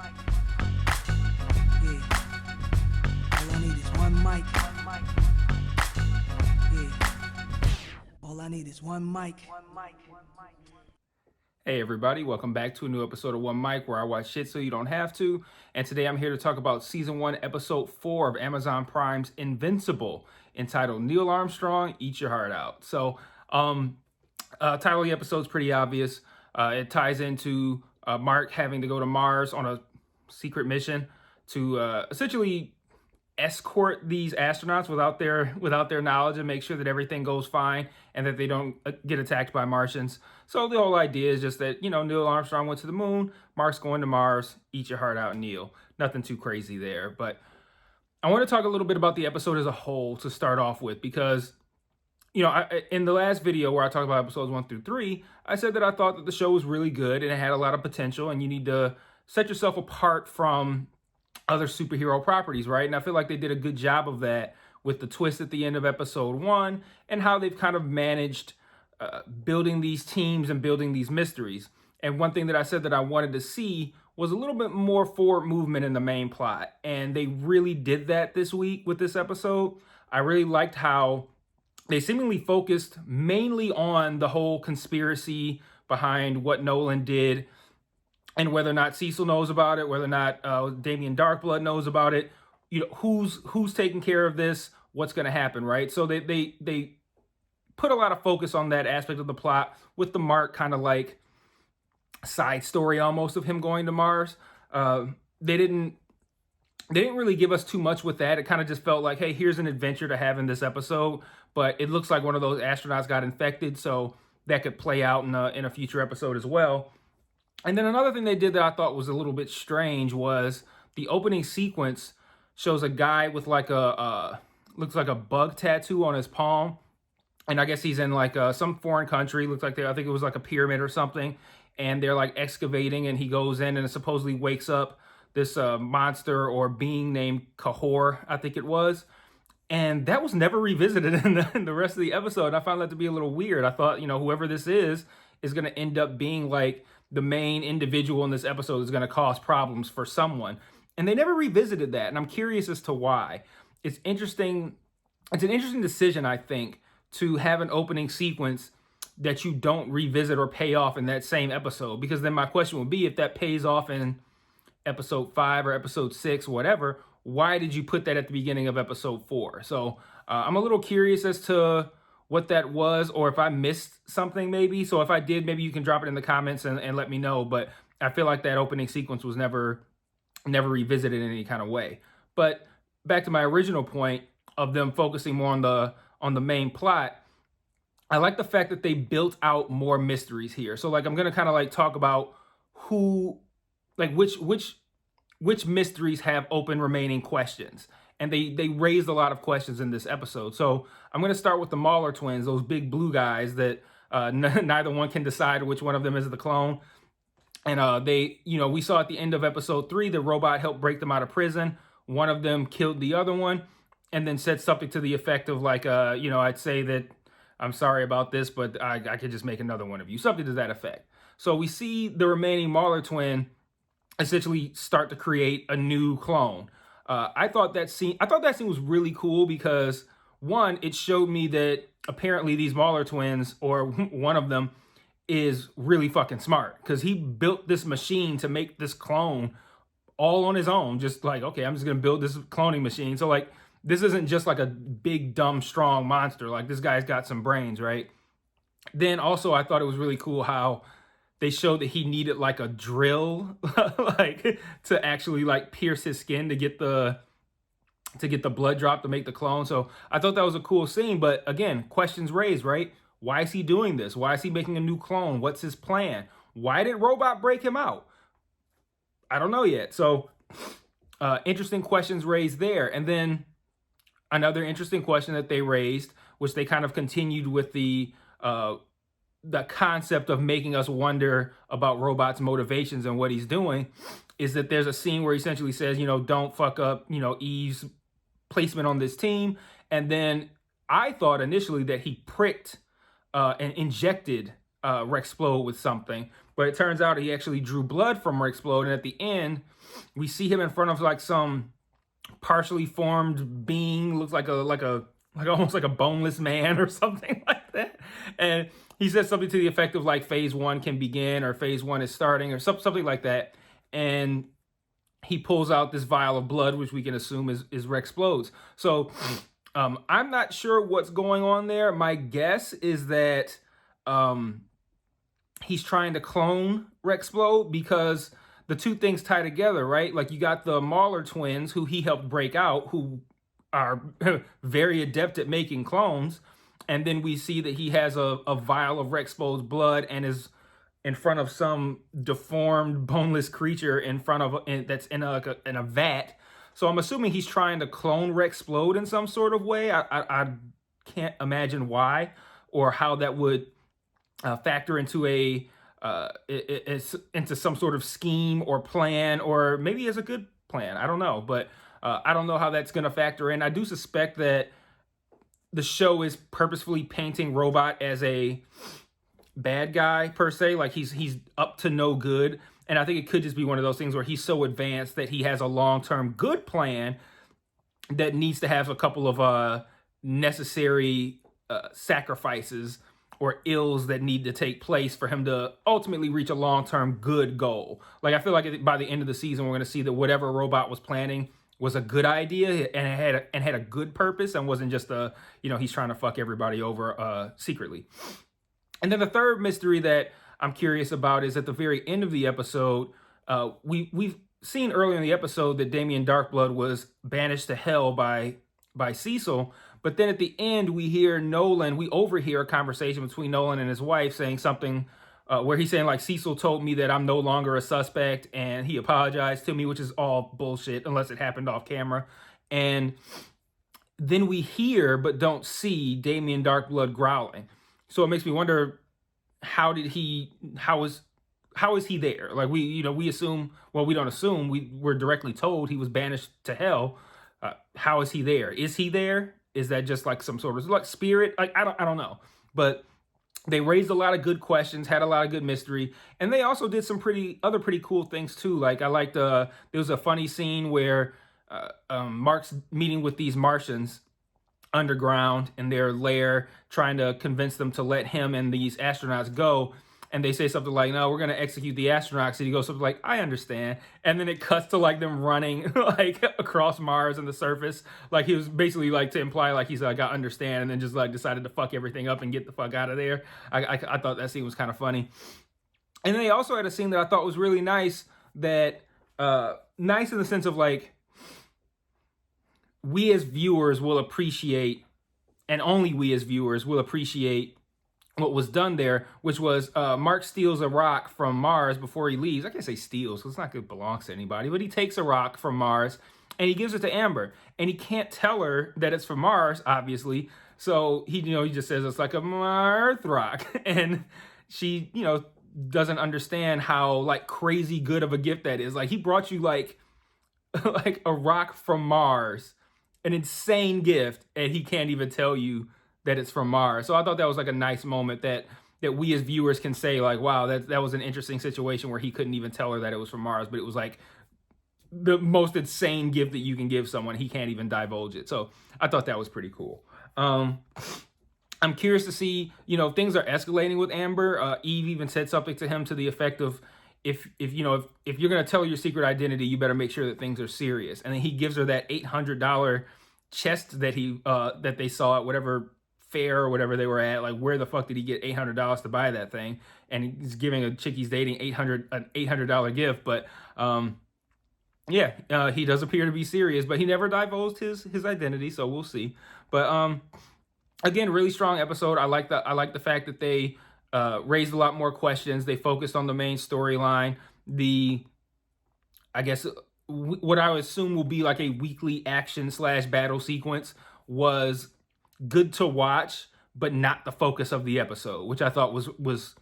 Yeah. All I need is one mic. Yeah. All I need is one mic. Hey everybody, welcome back to a new episode of One Mic, where I watch shit so you don't have to. And today I'm here to talk about Season 1, Episode 4 of Amazon Prime's Invincible, entitled Neil Armstrong, Eat Your Heart Out. So, title of the episode's pretty obvious. It ties into Mark having to go to Mars on a secret mission to essentially escort these astronauts without their knowledge and make sure that everything goes fine and that they don't get attacked by Martians. So the whole idea is just that, Neil Armstrong went to the moon, Mark's going to Mars, eat your heart out, Neil. Nothing too crazy there. But I want to talk a little bit about the episode as a whole to start off with, because in the last video where I talked about episodes 1 through 3, I said that I thought that the show was really good and it had a lot of potential, and you need to set yourself apart from other superhero properties, right? And I feel like they did a good job of that with the twist at the end of episode 1 and how they've kind of managed building these teams and building these mysteries. And one thing that I said that I wanted to see was a little bit more forward movement in the main plot. And they really did that this week with this episode. I really liked how they seemingly focused mainly on the whole conspiracy behind what Nolan did, and whether or not Cecil knows about it, whether or not Damien Darkblood knows about it, who's taking care of this, what's going to happen, right? So they put a lot of focus on that aspect of the plot, with the Mark kind of like side story almost of him going to Mars. They didn't really give us too much with that. It kind of just felt like, hey, here's an adventure to have in this episode, but it looks like one of those astronauts got infected, so that could play out in a future episode as well. And then another thing they did that I thought was a little bit strange was the opening sequence shows a guy with like looks like a bug tattoo on his palm. And I guess he's in like some foreign country. Looks like I think it was like a pyramid or something. And they're like excavating, and he goes in and supposedly wakes up this monster or being named Kahor, I think it was. And that was never revisited in the rest of the episode. And I found that to be a little weird. I thought, whoever this is going to end up being like the main individual in this episode is going to cause problems for someone. And they never revisited that. And I'm curious as to why. It's interesting. It's an interesting decision, I think, to have an opening sequence that you don't revisit or pay off in that same episode. Because then my question would be, if that pays off in episode 5 or episode 6, whatever, why did you put that at the beginning of episode 4? So I'm a little curious as to what that was, or if I missed something maybe. So if I did, maybe you can drop it in the comments and let me know. But I feel like that opening sequence was never revisited in any kind of way. But back to my original point of them focusing more on the main plot, I like the fact that they built out more mysteries here. So like I'm gonna kind of like talk about which mysteries have open remaining questions. And they raised a lot of questions in this episode. So I'm going to start with the Mauler twins, those big blue guys that neither one can decide which one of them is the clone. And we saw at the end of episode 3, the robot helped break them out of prison. One of them killed the other one and then said something to the effect of like, I'd say that I'm sorry about this, but I could just make another one of you. Something to that effect. So we see the remaining Mauler twin essentially start to create a new clone. I thought that scene was really cool because, one, it showed me that apparently these Mauler twins, or one of them, is really fucking smart, because he built this machine to make this clone all on his own. Just like, okay, I'm just gonna build this cloning machine. So like, this isn't just like a big, dumb, strong monster. Like, this guy's got some brains, right? Then also, I thought it was really cool how they showed that he needed like a drill, like to actually like pierce his skin to get the blood drop to make the clone. So I thought that was a cool scene. But again, questions raised, right? Why is he doing this? Why is he making a new clone? What's his plan? Why did Robot break him out? I don't know yet. So interesting questions raised there. And then another interesting question that they raised, which they kind of continued with the concept of making us wonder about Robot's motivations and what he's doing, is that there's a scene where he essentially says, don't fuck up, Eve's placement on this team. And then I thought initially that he pricked and injected Rexplode with something. but it turns out he actually drew blood from Rexplode. And at the end, we see him in front of like some partially formed being, looks like almost like a boneless man or something like that. And he says something to the effect of like phase 1 can begin, or phase 1 is starting, or something like that. And he pulls out this vial of blood, which we can assume is Rexplode's. So I'm not sure what's going on there. My guess is that he's trying to clone Rexplode, because the two things tie together, right? Like, you got the Mauler twins, who he helped break out, who are very adept at making clones. And then we see that he has a vial of Rexplode's blood and is in front of some deformed, boneless creature that's in a vat. So I'm assuming he's trying to clone Rexplode in some sort of way. I can't imagine why or how that would factor into into some sort of scheme or plan, or maybe as a good plan. I don't know, but I don't know how that's going to factor in. I do suspect that the show is purposefully painting Robot as a bad guy per se, like he's up to no good. And I think it could just be one of those things where he's so advanced that he has a long-term good plan that needs to have a couple of necessary sacrifices or ills that need to take place for him to ultimately reach a long-term good goal. Like, I feel like by the end of the season, we're going to see that whatever Robot was planning was a good idea and had a good purpose, and wasn't just he's trying to fuck everybody over secretly. And then the third mystery that I'm curious about is at the very end of the episode, we've seen earlier in the episode that Damien Darkblood was banished to hell by Cecil. But then at the end, we overhear a conversation between Nolan and his wife saying something where he's saying, like, Cecil told me that I'm no longer a suspect and he apologized to me, which is all bullshit unless it happened off camera. And then we hear but don't see Damien Darkblood growling. So it makes me wonder, how is he there? Like, we assume, well, we don't assume, we're directly told he was banished to hell. How is he there? Is he there? Is that just like some sort of like spirit? Like, I don't know. But they raised a lot of good questions, had a lot of good mystery, and they also did some pretty cool things too. Like, I liked there was a funny scene where Mark's meeting with these Martians underground in their lair, trying to convince them to let him and these astronauts go. And they say something like, no, we're going to execute the astronauts. And he goes something like, I understand. And then it cuts to like them running like across Mars and the surface. Like, he was basically like to imply like he's like, I understand. And then just like decided to fuck everything up and get the fuck out of there. I thought that scene was kind of funny. And then they also had a scene that I thought was really nice, that nice in the sense of like, we as viewers will appreciate, and only we as viewers will appreciate what was done there, which was Mark steals a rock from Mars before he leaves. I can't say steals because it's not good, belongs to anybody, but he takes a rock from Mars and he gives it to Amber, and he can't tell her that it's from Mars, obviously. So he just says it's like a Earth rock, and she doesn't understand how like crazy good of a gift that is. Like, he brought you like like a rock from Mars, an insane gift, and he can't even tell you that it's from Mars. So I thought that was like a nice moment that we as viewers can say like, wow, that was an interesting situation where he couldn't even tell her that it was from Mars, but it was like the most insane gift that you can give someone. He can't even divulge it. So I thought that was pretty cool. I'm curious to see, things are escalating with Amber. Eve even said something to him to the effect of, if you're going to tell your secret identity, you better make sure that things are serious. And then he gives her that $800 chest that they saw at whatever fair or whatever they were at. Like, where the fuck did he get $800 to buy that thing? And he's giving a chick he's dating an $800 gift. But he does appear to be serious, but he never divulged his identity, so we'll see. But again, really strong episode. I like the fact that they raised a lot more questions. They focused on the main storyline. What I would assume will be like a weekly action / battle sequence was good to watch, but not the focus of the episode, which I thought was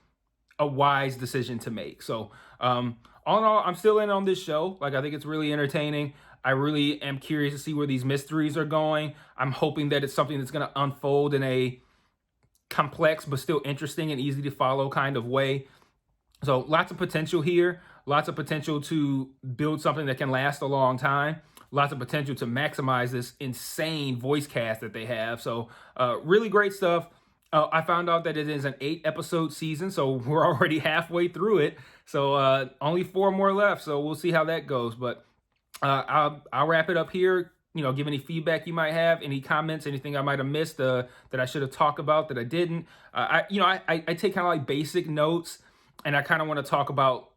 a wise decision to make. So all in all, I'm still in on this show. Like, I think it's really entertaining. I really am curious to see where these mysteries are going. I'm hoping that it's something that's going to unfold in a complex but still interesting and easy to follow kind of way. So lots of potential here, lots of potential to build something that can last a long time, lots of potential to maximize this insane voice cast that they have. So really great stuff. I found out that it is an 8-episode season, so we're already halfway through it. So only 4 more left. So we'll see how that goes. But I'll wrap it up here. Give any feedback you might have, any comments, anything I might have missed that I should have talked about that I didn't. I take kind of like basic notes, and I kind of want to talk about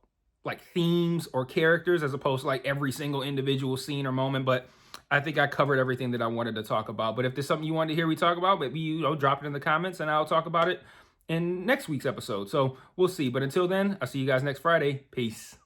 like themes or characters as opposed to like every single individual scene or moment. But I think I covered everything that I wanted to talk about. But if there's something you wanted to hear me talk about, maybe drop it in the comments, and I'll talk about it in next week's episode. So we'll see. But until then, I'll see you guys next Friday. Peace.